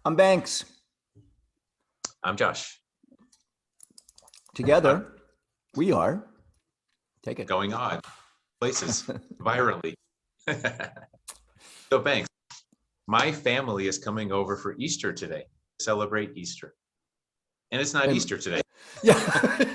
I'm Banks. I'm Josh. Together, we are. Take it. Going on places virally. So Banks, my family is coming over for Easter today to celebrate Easter. And it's not Easter today. Yeah. I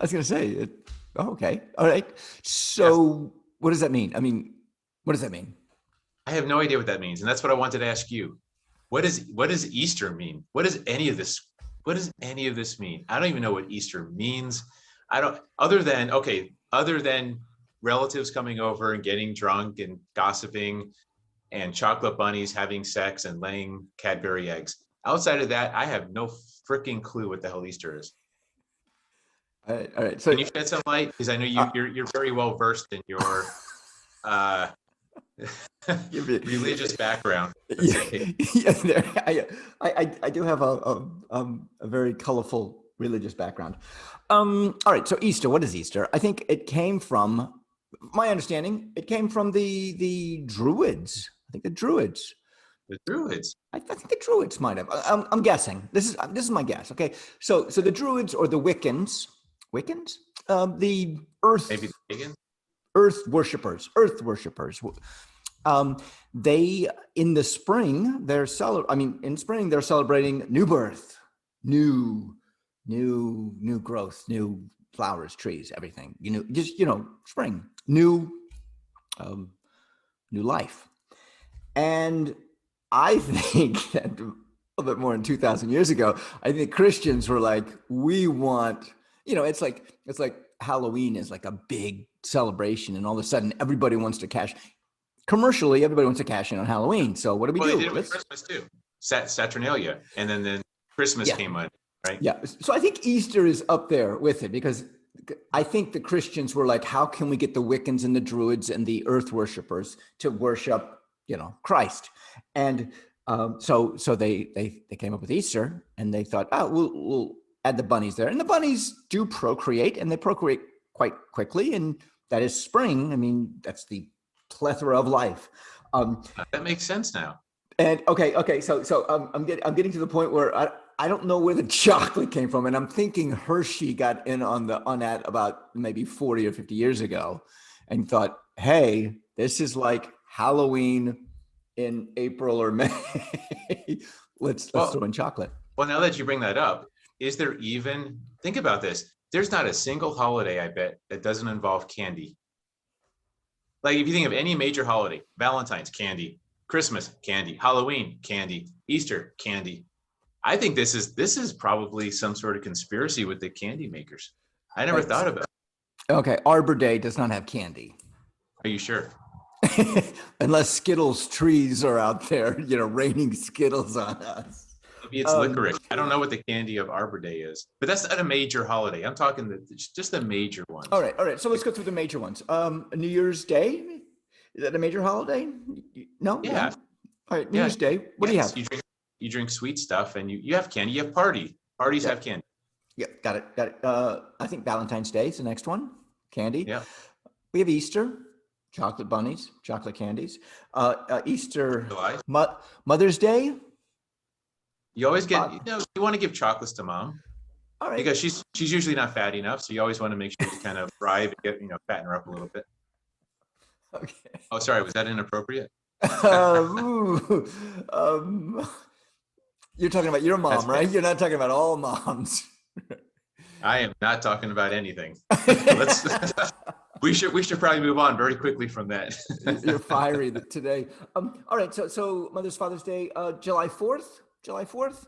was going to say it. Oh, okay. All right. So yes. What does that mean? I mean, what does that mean? I have no idea what that means. And that's what I wanted to ask you. What does Easter mean? What does any of this mean? I don't even know what Easter means. Other than relatives coming over and getting drunk and gossiping and chocolate bunnies having sex and laying Cadbury eggs. Outside of that, I have no freaking clue what the hell Easter is. All right. So can you shed some light? Because I know you're very well versed in your religious background. I do have a very colorful religious background. All right. So Easter, what is Easter? I think it came from, my understanding, it came from the Druids. I think the Druids. The Druids. I think the Druids might have. I'm guessing. This is my guess. Okay. So the Druids or the Wiccans, the Earth. Maybe the pagans. Earth worshippers. They in the spring they're celebrating new birth, new growth, new flowers, trees, everything. Spring, new life. And I think that a little bit more than 2,000 years ago, I think Christians were like, we want, it's like Halloween is like a big celebration, and all of a sudden everybody wants to commercially, everybody wants to cash in on Halloween. So what do we do? They did it with Christmas too. Saturnalia, and then Christmas came on, right? Yeah. So I think Easter is up there with it, because I think the Christians were like, how can we get the Wiccans and the Druids and the Earth worshippers to worship, Christ? And so they came up with Easter, and they thought, we'll add the bunnies there. And the bunnies do procreate, and they procreate quite quickly. And that is spring. I mean, that's the plethora of life. That makes sense now. And okay. So I'm getting to the point where I don't know where the chocolate came from, and I'm thinking Hershey got in on that about maybe 40 or 50 years ago, and thought, hey, this is like Halloween in April or May. let's throw in chocolate. Well, now that you bring that up, think about this. There's not a single holiday, I bet, that doesn't involve candy. Like if you think of any major holiday, Valentine's, candy, Christmas, candy, Halloween, candy, Easter, candy. I think this is probably some sort of conspiracy with the candy makers. I never thought about it. Okay, Arbor Day does not have candy. Are you sure? Unless Skittles trees are out there, raining Skittles on us. Maybe it's licorice. I don't know what the candy of Arbor Day is, but that's not a major holiday. I'm talking just the major ones. All right. So let's go through the major ones. New Year's Day, is that a major holiday? No. Yeah. All right. New Year's Day. What do you have? You drink sweet stuff, and you have candy. You have parties have candy. Yeah, got it. I think Valentine's Day is the next one. Candy. Yeah. We have Easter. Chocolate bunnies, chocolate candies. Easter, July. Mother's Day. You always get, you want to give chocolates to mom. All right. Because she's usually not fat enough, so you always want to make sure you kind of bribe and get, fatten her up a little bit. Okay. Oh, sorry, was that inappropriate? You're talking about your mom, right? You're not talking about all moms. I am not talking about anything. We should probably move on very quickly from that. You're fiery today. All right. So Mother's Father's Day, July 4th. July 4th.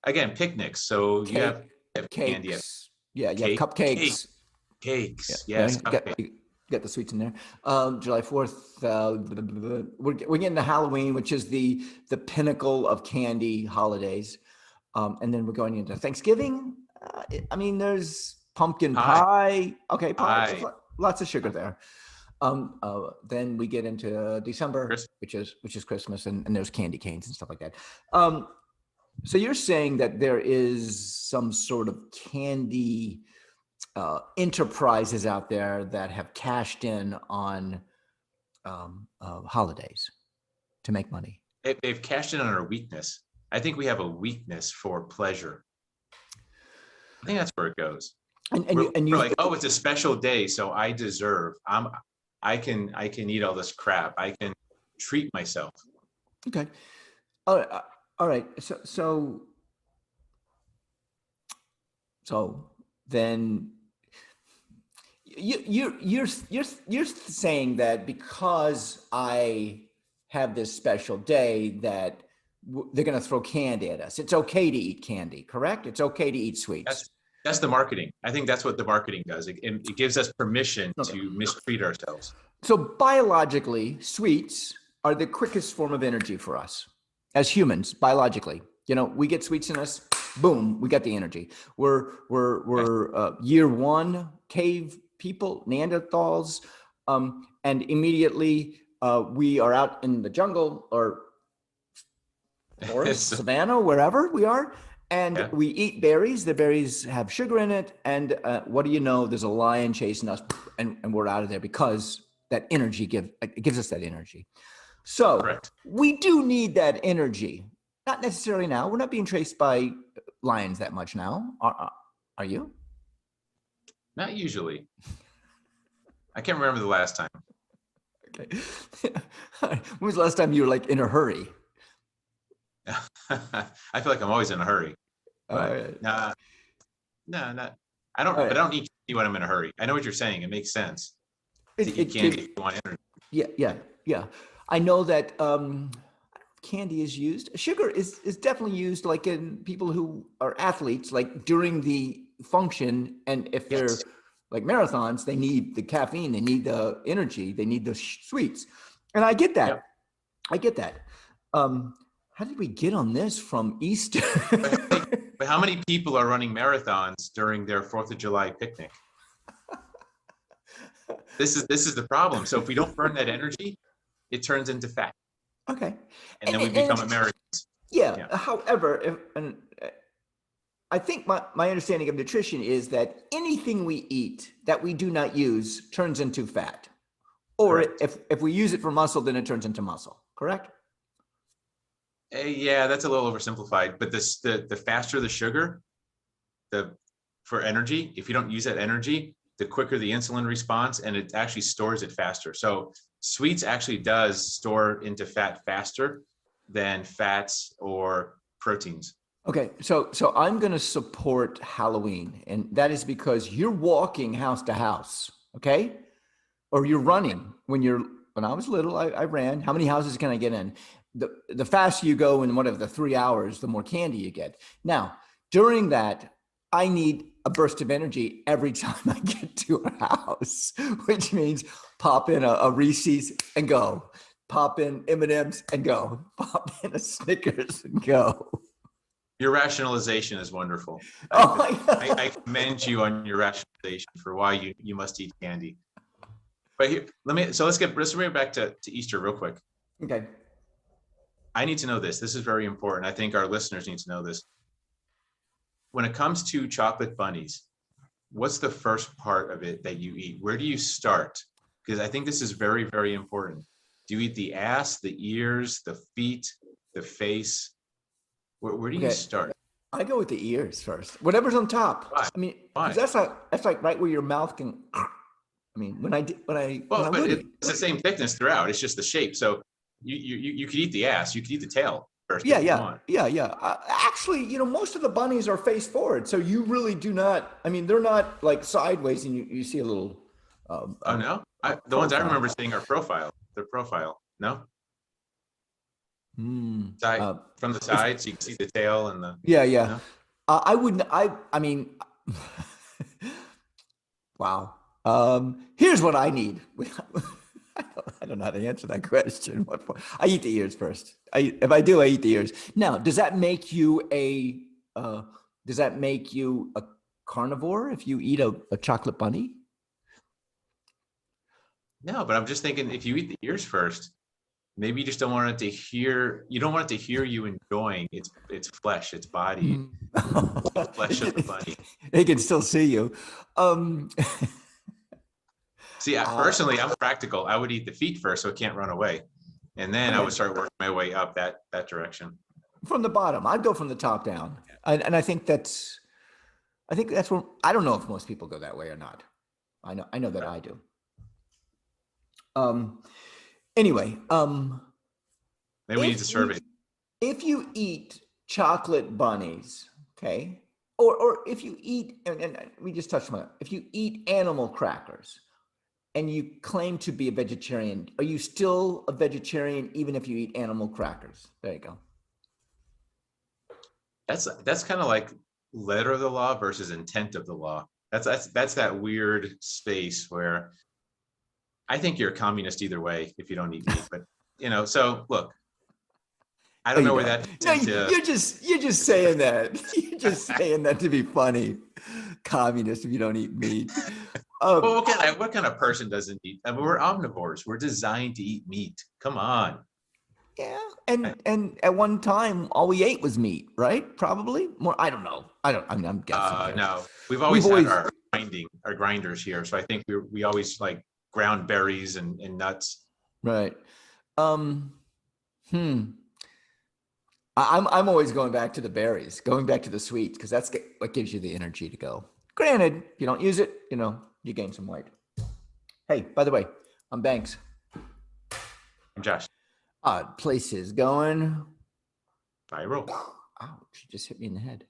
Again, picnics. So you have candy. Yeah, you have cupcakes. Cakes. Yes. You got the sweets in there. July 4th. We're getting to Halloween, which is the pinnacle of candy holidays. And then we're going into Thanksgiving. There's pumpkin pie. Okay, pie. Lots of sugar there. Then we get into December, which is Christmas, and there's candy canes and stuff like that. So you're saying that there is some sort of candy enterprises out there that have cashed in on holidays to make money. They've cashed in on our weakness. I think we have a weakness for pleasure. I think that's where it goes. And We're like, oh, it's a special day, so I deserve. I can eat all this crap. I can treat myself. okay. All right. So then you're saying that because I have this special day that they're going to throw candy at us. It's okay to eat candy, correct? It's okay to eat sweets. That's the marketing. I think that's what the marketing does. It gives us permission Okay. to mistreat ourselves. So biologically, sweets are the quickest form of energy for us as humans. Biologically, we get sweets in us. Boom, we got the energy. We're year one cave people, Neanderthals, and immediately we are out in the jungle or forest, savannah, wherever we are, and we eat berries. The berries have sugar in it, and what do you know? There's a lion chasing us, and we're out of there because that energy gives us that energy. So Correct. We do need that energy. Not necessarily now. We're not being chased by lions that much now. Are you? Not usually. I can't remember the last time. Okay. When was the last time you were like in a hurry? I feel like I'm always in a hurry. But no, not. I don't. Right. But I don't eat candy when I'm in a hurry. I know what you're saying. It makes sense. To eat candy if you want energy. Yeah. I know that candy is used. Sugar is definitely used, like in people who are athletes, like during the function, and if they're like marathons, they need the caffeine, they need the energy, they need the sweets, and I get that. I get that. How did we get on this from Easter? But how many people are running marathons during their 4th of July picnic? This is the problem. So if we don't burn that energy, it turns into fat. Okay. And then we become Americans. Yeah. However, I think my understanding of nutrition is that anything we eat that we do not use turns into fat. Or if we use it for muscle, then it turns into muscle. Correct? Yeah, that's a little oversimplified. But the faster the sugar, for energy, if you don't use that energy, the quicker the insulin response, and it actually stores it faster. So sweets actually does store into fat faster than fats or proteins. Okay, so I'm going to support Halloween, and that is because you're walking house to house, okay? Or you're running. When I was little, I ran. How many houses can I get in? The faster you go in whatever the 3 hours, the more candy you get. Now, during that, I need a burst of energy every time I get to a house, which means pop in a Reese's and go, pop in M&Ms and go, pop in a Snickers and go. Your rationalization is wonderful. Oh my God. I commend you on your rationalization for why you must eat candy. But here, let's bring it back to Easter real quick. Okay. I need to know this. This is very important. I think our listeners need to know this. When it comes to chocolate bunnies, what's the first part of it that you eat? Where do you start? Because I think this is very, very important. Do you eat the ass, the ears, the feet, the face? Where do you start? I go with the ears first. Whatever's on top. Why? I mean, Why? that's like right where your mouth can. I mean, but it's the same thickness throughout. It's just the shape. So you could eat the ass. You could eat the tail first. Yeah. If you want. Actually, most of the bunnies are face forward, so you really do not. I mean, they're not like sideways, and you see a little. Oh no! The ones I remember seeing are profile. Their profile. No. From the sides, you can see the tail and the. Yeah. No? I wouldn't. I mean. Wow. Here's what I need. I don't know how to answer that question. I eat the ears first. If I do, I eat the ears. Now, does that make you a carnivore if you eat a chocolate bunny? No, but I'm just thinking if you eat the ears first, maybe you just don't want it to hear. You don't want it to hear you enjoying its flesh, its body, the flesh of the bunny. They can still see you. See, personally, I'm practical. I would eat the feet first, so it can't run away. And then I Okay. would start working my way up that direction. From the bottom. I'd go from the top down. And I think that's where, I don't know if most people go that way or not. I know that I do. Um, anyway, Then we need to survey. if you eat chocolate bunnies, okay, or if you eat, and we just touched on it, if you eat animal crackers and you claim to be a vegetarian, are you still a vegetarian even if you eat animal crackers? There you go. That's kind of like letter of the law versus intent of the law. That's that weird space where I think you're a communist either way if you don't eat meat. But so look, I No, don't you know where don't. that fits No, into. you're just saying that. You're just saying that to be funny. Communist if you don't eat meat. Well, Um, what kind of person doesn't eat? I mean, we're omnivores. We're designed to eat meat. Come on. yeah, and at one time all we ate was meat, right? Probably more. I don't know. I mean, I'm guessing here. No, we've We've always had always our grinders here. So I think we always like ground berries and nuts. right. Um, hmm. I'm always going back to the berries, going back to the sweets, because that's what gives you the energy to go. Granted, if you don't use it, you gain some weight. Hey, by the way, I'm Banks. I'm Josh. Odd places going. Viral. Ouch! She just hit me in the head.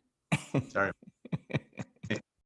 Sorry.